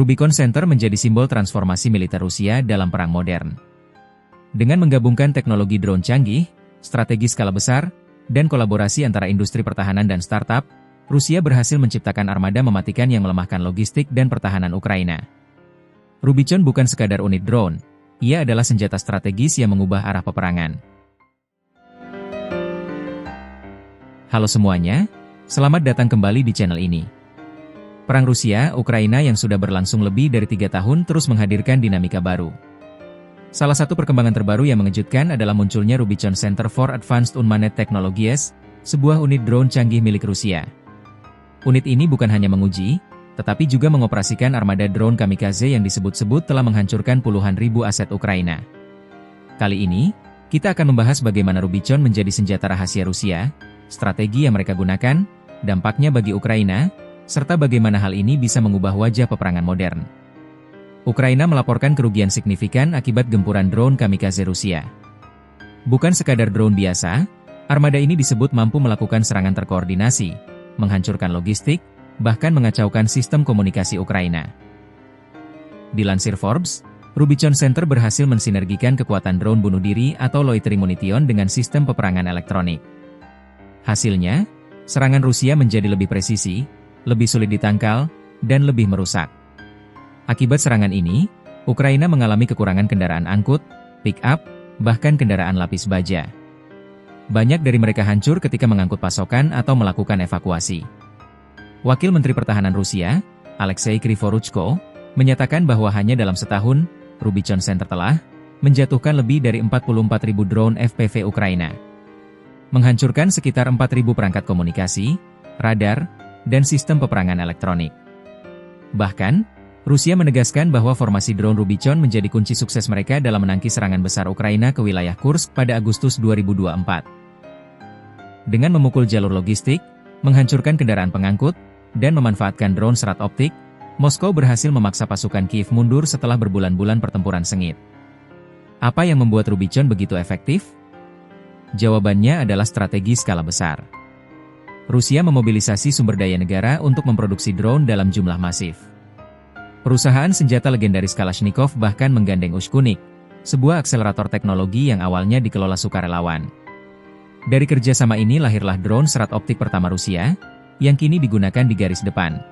Rubicon Center menjadi simbol transformasi militer Rusia dalam perang modern. Dengan menggabungkan teknologi drone canggih, strategi skala besar, dan kolaborasi antara industri pertahanan dan startup, Rusia berhasil menciptakan armada mematikan yang melemahkan logistik dan pertahanan Ukraina. Rubicon bukan sekadar unit drone, ia adalah senjata strategis yang mengubah arah peperangan. Halo semuanya, selamat datang kembali di channel ini. Perang Rusia-Ukraina yang sudah berlangsung lebih dari 3 tahun terus menghadirkan dinamika baru. Salah satu perkembangan terbaru yang mengejutkan adalah munculnya Rubicon Center for Advanced Unmanned Technologies, sebuah unit drone canggih milik Rusia. Unit ini bukan hanya menguji, tetapi juga mengoperasikan armada drone kamikaze yang disebut-sebut telah menghancurkan puluhan ribu aset Ukraina. Kali ini, kita akan membahas bagaimana Rubicon menjadi senjata rahasia Rusia, strategi yang mereka gunakan, dampaknya bagi Ukraina, serta bagaimana hal ini bisa mengubah wajah peperangan modern. Ukraina melaporkan kerugian signifikan akibat gempuran drone kamikaze Rusia. Bukan sekadar drone biasa, armada ini disebut mampu melakukan serangan terkoordinasi, menghancurkan logistik, bahkan mengacaukan sistem komunikasi Ukraina. Dilansir Forbes, Rubicon Center berhasil mensinergikan kekuatan drone bunuh diri atau loitering munition dengan sistem peperangan elektronik. Hasilnya, serangan Rusia menjadi lebih presisi, lebih sulit ditangkal, dan lebih merusak. Akibat serangan ini, Ukraina mengalami kekurangan kendaraan angkut, pick-up, bahkan kendaraan lapis baja. Banyak dari mereka hancur ketika mengangkut pasokan atau melakukan evakuasi. Wakil Menteri Pertahanan Rusia, Alexei Krivoruchko, menyatakan bahwa hanya dalam setahun, Rubicon Center telah menjatuhkan lebih dari 44.000 drone FPV Ukraina. Menghancurkan sekitar 4.000 perangkat komunikasi, radar, dan sistem peperangan elektronik. Bahkan, Rusia menegaskan bahwa formasi drone Rubicon menjadi kunci sukses mereka dalam menangkis serangan besar Ukraina ke wilayah Kursk pada Agustus 2024. Dengan memukul jalur logistik, menghancurkan kendaraan pengangkut, dan memanfaatkan drone serat optik, Moskow berhasil memaksa pasukan Kiev mundur setelah berbulan-bulan pertempuran sengit. Apa yang membuat Rubicon begitu efektif? Jawabannya adalah strategi skala besar. Rusia memobilisasi sumber daya negara untuk memproduksi drone dalam jumlah masif. Perusahaan senjata legendaris Kalashnikov bahkan menggandeng Ushkunik, sebuah akselerator teknologi yang awalnya dikelola sukarelawan. Dari kerjasama ini lahirlah drone serat optik pertama Rusia, yang kini digunakan di garis depan.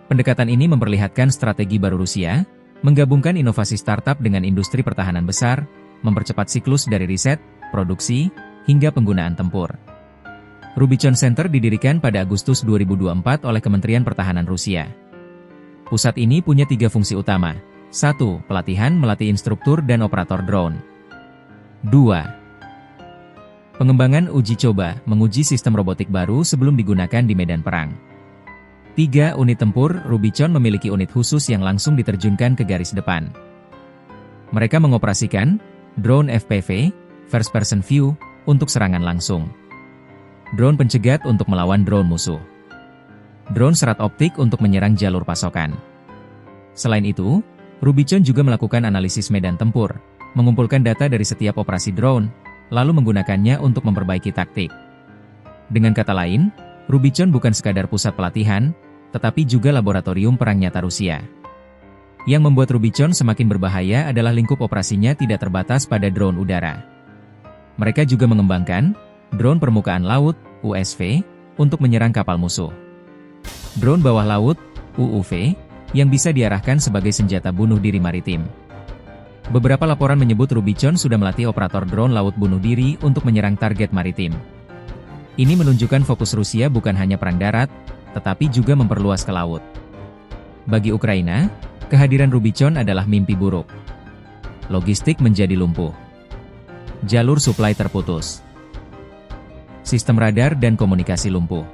Pendekatan ini memperlihatkan strategi baru Rusia, menggabungkan inovasi startup dengan industri pertahanan besar, mempercepat siklus dari riset, produksi, hingga penggunaan tempur. Rubicon Center didirikan pada Agustus 2024 oleh Kementerian Pertahanan Rusia. Pusat ini punya 3 fungsi utama. 1. Pelatihan melatih instruktur dan operator drone. 2. Pengembangan uji coba, menguji sistem robotik baru sebelum digunakan di medan perang. 3. Unit tempur, Rubicon memiliki unit khusus yang langsung diterjunkan ke garis depan. Mereka mengoperasikan drone FPV, First Person View, untuk serangan langsung. Drone pencegat untuk melawan drone musuh. Drone serat optik untuk menyerang jalur pasokan. Selain itu, Rubicon juga melakukan analisis medan tempur, mengumpulkan data dari setiap operasi drone, lalu menggunakannya untuk memperbaiki taktik. Dengan kata lain, Rubicon bukan sekadar pusat pelatihan, tetapi juga laboratorium perang nyata Rusia. Yang membuat Rubicon semakin berbahaya adalah lingkup operasinya tidak terbatas pada drone udara. Mereka juga mengembangkan drone permukaan laut, USV, untuk menyerang kapal musuh. Drone bawah laut, UUV, yang bisa diarahkan sebagai senjata bunuh diri maritim. Beberapa laporan menyebut Rubicon sudah melatih operator drone laut bunuh diri untuk menyerang target maritim. Ini menunjukkan fokus Rusia bukan hanya perang darat, tetapi juga memperluas ke laut. Bagi Ukraina, kehadiran Rubicon adalah mimpi buruk. Logistik menjadi lumpuh. Jalur suplai terputus. Sistem radar dan komunikasi lumpuh.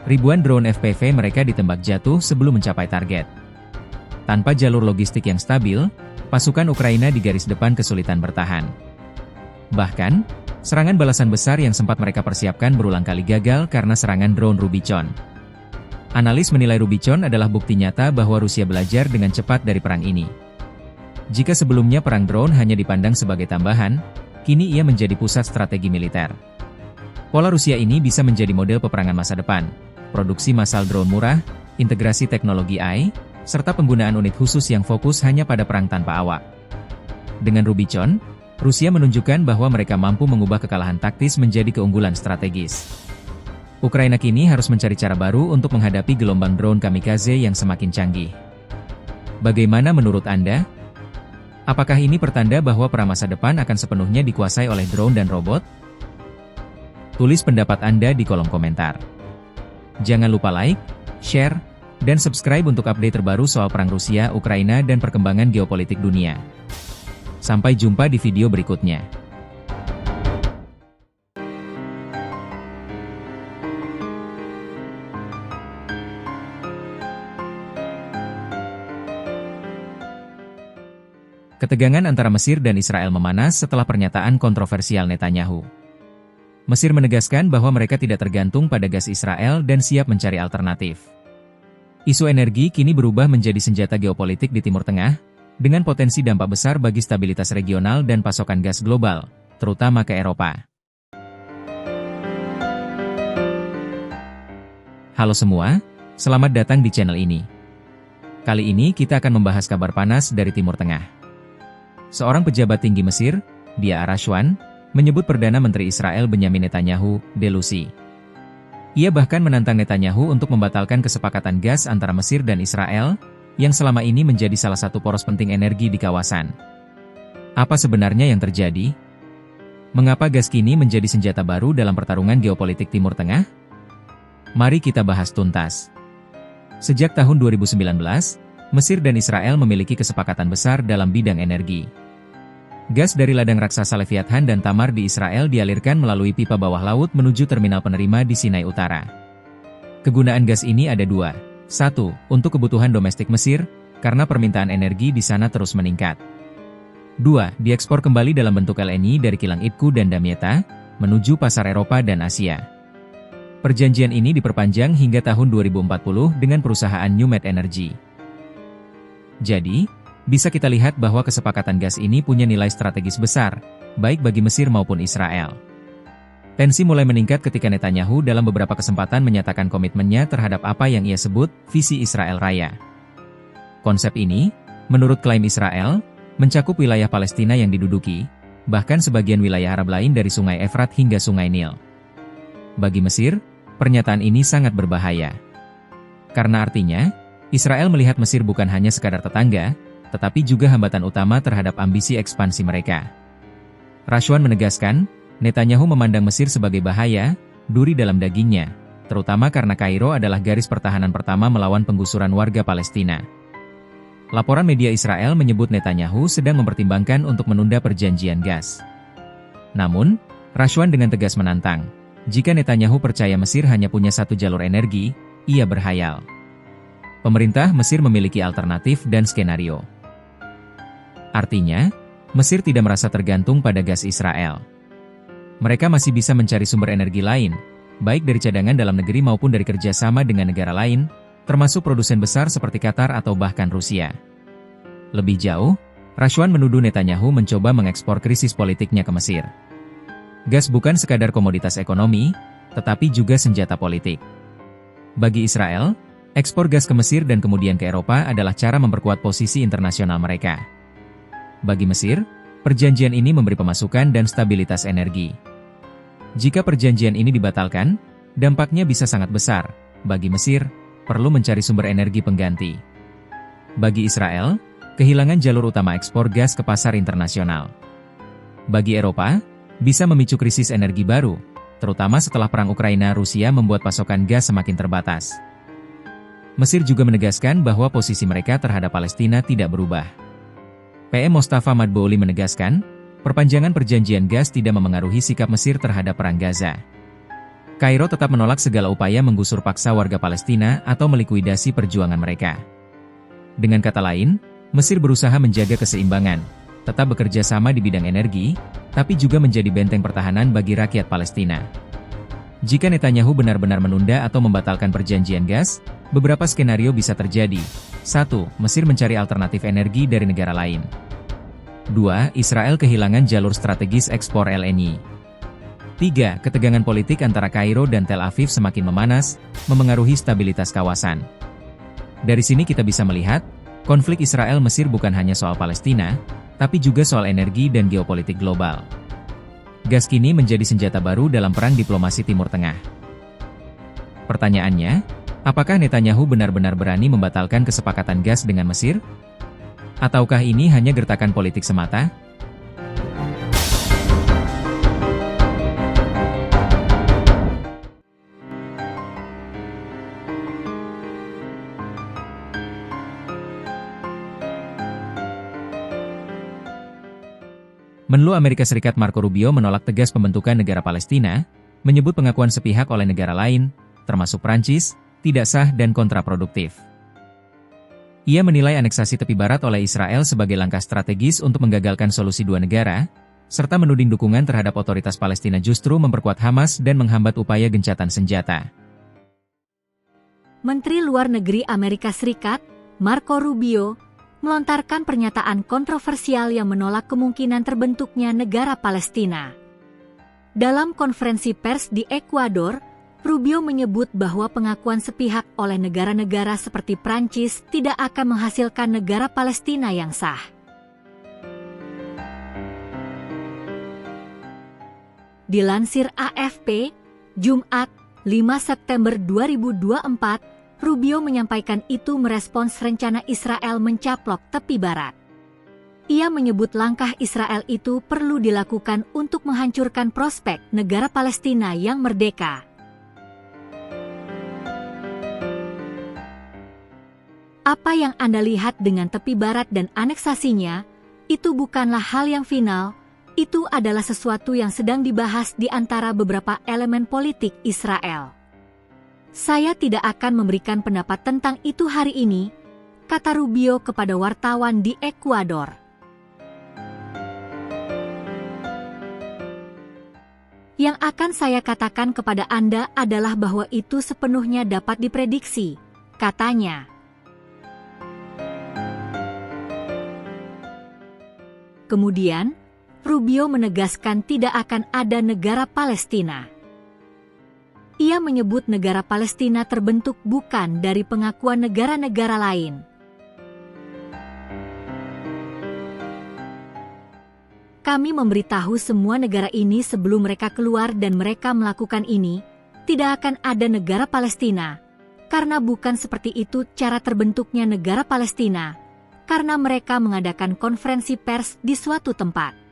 Ribuan drone FPV mereka ditembak jatuh sebelum mencapai target. Tanpa jalur logistik yang stabil, pasukan Ukraina di garis depan kesulitan bertahan. Bahkan, serangan balasan besar yang sempat mereka persiapkan berulang kali gagal karena serangan drone Rubicon. Analis menilai Rubicon adalah bukti nyata bahwa Rusia belajar dengan cepat dari perang ini. Jika sebelumnya perang drone hanya dipandang sebagai tambahan, kini ia menjadi pusat strategi militer. Pola Rusia ini bisa menjadi model peperangan masa depan, produksi massal drone murah, integrasi teknologi AI, serta penggunaan unit khusus yang fokus hanya pada perang tanpa awak. Dengan Rubicon, Rusia menunjukkan bahwa mereka mampu mengubah kekalahan taktis menjadi keunggulan strategis. Ukraina kini harus mencari cara baru untuk menghadapi gelombang drone kamikaze yang semakin canggih. Bagaimana menurut Anda? Apakah ini pertanda bahwa perang masa depan akan sepenuhnya dikuasai oleh drone dan robot? Tulis pendapat Anda di kolom komentar. Jangan lupa like, share, dan subscribe untuk update terbaru soal perang Rusia, Ukraina, dan perkembangan geopolitik dunia. Sampai jumpa di video berikutnya. Ketegangan antara Mesir dan Israel memanas setelah pernyataan kontroversial Netanyahu. Mesir menegaskan bahwa mereka tidak tergantung pada gas Israel dan siap mencari alternatif. Isu energi kini berubah menjadi senjata geopolitik di Timur Tengah, dengan potensi dampak besar bagi stabilitas regional dan pasokan gas global, terutama ke Eropa. Halo semua, selamat datang di channel ini. Kali ini kita akan membahas kabar panas dari Timur Tengah. Seorang pejabat tinggi Mesir, Dia Arashwan, menyebut Perdana Menteri Israel Benyamin Netanyahu delusi. Ia bahkan menantang Netanyahu untuk membatalkan kesepakatan gas antara Mesir dan Israel, yang selama ini menjadi salah satu poros penting energi di kawasan. Apa sebenarnya yang terjadi? Mengapa gas kini menjadi senjata baru dalam pertarungan geopolitik Timur Tengah? Mari kita bahas tuntas. Sejak tahun 2019, Mesir dan Israel memiliki kesepakatan besar dalam bidang energi. Gas dari ladang raksasa Leviathan dan Tamar di Israel dialirkan melalui pipa bawah laut menuju terminal penerima di Sinai Utara. Kegunaan gas ini ada dua. Satu, untuk kebutuhan domestik Mesir, karena permintaan energi di sana terus meningkat. Dua, diekspor kembali dalam bentuk LNG dari kilang Idku dan Damietta, menuju pasar Eropa dan Asia. Perjanjian ini diperpanjang hingga tahun 2040 dengan perusahaan NewMed Energy. Jadi, bisa kita lihat bahwa kesepakatan gas ini punya nilai strategis besar, baik bagi Mesir maupun Israel. Tensi mulai meningkat ketika Netanyahu dalam beberapa kesempatan menyatakan komitmennya terhadap apa yang ia sebut visi Israel Raya. Konsep ini, menurut klaim Israel, mencakup wilayah Palestina yang diduduki, bahkan sebagian wilayah Arab lain dari Sungai Efrat hingga Sungai Nil. Bagi Mesir, pernyataan ini sangat berbahaya. Karena artinya, Israel melihat Mesir bukan hanya sekadar tetangga, tetapi juga hambatan utama terhadap ambisi ekspansi mereka. Rashwan menegaskan, Netanyahu memandang Mesir sebagai bahaya, duri dalam dagingnya, terutama karena Kairo adalah garis pertahanan pertama melawan penggusuran warga Palestina. Laporan media Israel menyebut Netanyahu sedang mempertimbangkan untuk menunda perjanjian gas. Namun, Rashwan dengan tegas menantang, jika Netanyahu percaya Mesir hanya punya satu jalur energi, ia berhayal. Pemerintah Mesir memiliki alternatif dan skenario. Artinya, Mesir tidak merasa tergantung pada gas Israel. Mereka masih bisa mencari sumber energi lain, baik dari cadangan dalam negeri maupun dari kerjasama dengan negara lain, termasuk produsen besar seperti Qatar atau bahkan Rusia. Lebih jauh, Rashwan menuduh Netanyahu mencoba mengekspor krisis politiknya ke Mesir. Gas bukan sekadar komoditas ekonomi, tetapi juga senjata politik. Bagi Israel, ekspor gas ke Mesir dan kemudian ke Eropa adalah cara memperkuat posisi internasional mereka. Bagi Mesir, perjanjian ini memberi pemasukan dan stabilitas energi. Jika perjanjian ini dibatalkan, dampaknya bisa sangat besar. Bagi Mesir, perlu mencari sumber energi pengganti. Bagi Israel, kehilangan jalur utama ekspor gas ke pasar internasional. Bagi Eropa, bisa memicu krisis energi baru, terutama setelah perang Ukraina-Rusia membuat pasokan gas semakin terbatas. Mesir juga menegaskan bahwa posisi mereka terhadap Palestina tidak berubah. PM Mostafa Madbouli menegaskan, perpanjangan perjanjian gas tidak memengaruhi sikap Mesir terhadap perang Gaza. Kairo tetap menolak segala upaya menggusur paksa warga Palestina atau melikuidasi perjuangan mereka. Dengan kata lain, Mesir berusaha menjaga keseimbangan, tetap bekerja sama di bidang energi, tapi juga menjadi benteng pertahanan bagi rakyat Palestina. Jika Netanyahu benar-benar menunda atau membatalkan perjanjian gas, beberapa skenario bisa terjadi. 1. Mesir mencari alternatif energi dari negara lain. 2. Israel kehilangan jalur strategis ekspor LNG. 3. Ketegangan politik antara Kairo dan Tel Aviv semakin memanas, memengaruhi stabilitas kawasan. Dari sini kita bisa melihat, konflik Israel-Mesir bukan hanya soal Palestina, tapi juga soal energi dan geopolitik global. Gas kini menjadi senjata baru dalam perang diplomasi Timur Tengah. Pertanyaannya, apakah Netanyahu benar-benar berani membatalkan kesepakatan gas dengan Mesir? Ataukah ini hanya gertakan politik semata? Menlu Amerika Serikat Marco Rubio menolak tegas pembentukan negara Palestina, menyebut pengakuan sepihak oleh negara lain, termasuk Prancis, tidak sah dan kontraproduktif. Ia menilai aneksasi tepi barat oleh Israel sebagai langkah strategis untuk menggagalkan solusi dua negara, serta menuding dukungan terhadap otoritas Palestina justru memperkuat Hamas dan menghambat upaya gencatan senjata. Menteri Luar Negeri Amerika Serikat, Marco Rubio, melontarkan pernyataan kontroversial yang menolak kemungkinan terbentuknya negara Palestina. Dalam konferensi pers di Ekuador, Rubio menyebut bahwa pengakuan sepihak oleh negara-negara seperti Prancis tidak akan menghasilkan negara Palestina yang sah. Dilansir AFP, Jumat, 5 September 2024, Rubio menyampaikan itu merespons rencana Israel mencaplok tepi barat. Ia menyebut langkah Israel itu perlu dilakukan untuk menghancurkan prospek negara Palestina yang merdeka. Apa yang Anda lihat dengan tepi barat dan aneksasinya, itu bukanlah hal yang final, itu adalah sesuatu yang sedang dibahas di antara beberapa elemen politik Israel. Saya tidak akan memberikan pendapat tentang itu hari ini, kata Rubio kepada wartawan di Ekuador. Yang akan saya katakan kepada Anda adalah bahwa itu sepenuhnya dapat diprediksi, katanya. Kemudian, Rubio menegaskan tidak akan ada negara Palestina. Ia menyebut negara Palestina terbentuk bukan dari pengakuan negara-negara lain. Kami memberitahu semua negara ini sebelum mereka keluar dan mereka melakukan ini, tidak akan ada negara Palestina, karena bukan seperti itu cara terbentuknya negara Palestina, karena mereka mengadakan konferensi pers di suatu tempat.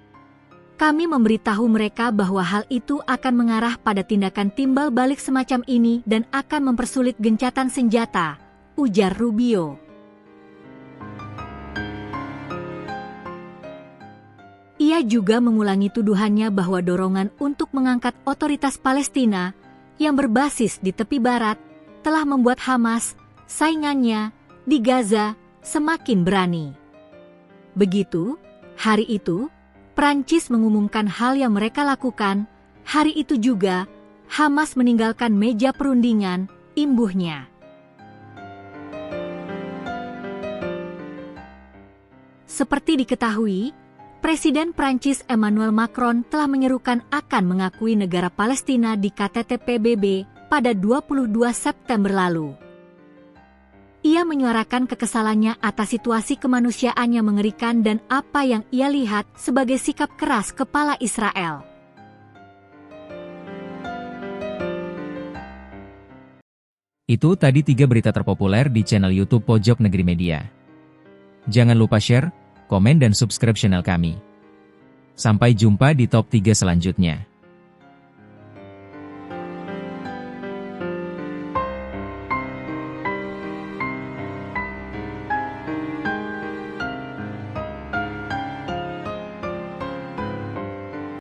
Kami memberitahu mereka bahwa hal itu akan mengarah pada tindakan timbal balik semacam ini dan akan mempersulit gencatan senjata, ujar Rubio. Ia juga mengulangi tuduhannya bahwa dorongan untuk mengangkat otoritas Palestina yang berbasis di tepi barat telah membuat Hamas, saingannya, di Gaza, semakin berani. Begitu, hari itu, Prancis mengumumkan hal yang mereka lakukan, hari itu juga, Hamas meninggalkan meja perundingan, imbuhnya. Seperti diketahui, Presiden Prancis Emmanuel Macron telah menyerukan akan mengakui negara Palestina di KTT PBB pada 22 September lalu. Ia menyuarakan kekesalannya atas situasi kemanusiaan yang mengerikan dan apa yang ia lihat sebagai sikap keras kepala Israel. Itu tadi 3 berita terpopuler di channel YouTube Pojok Negeri Media. Jangan lupa share, komen dan subscribe channel kami. Sampai jumpa di top 3 selanjutnya.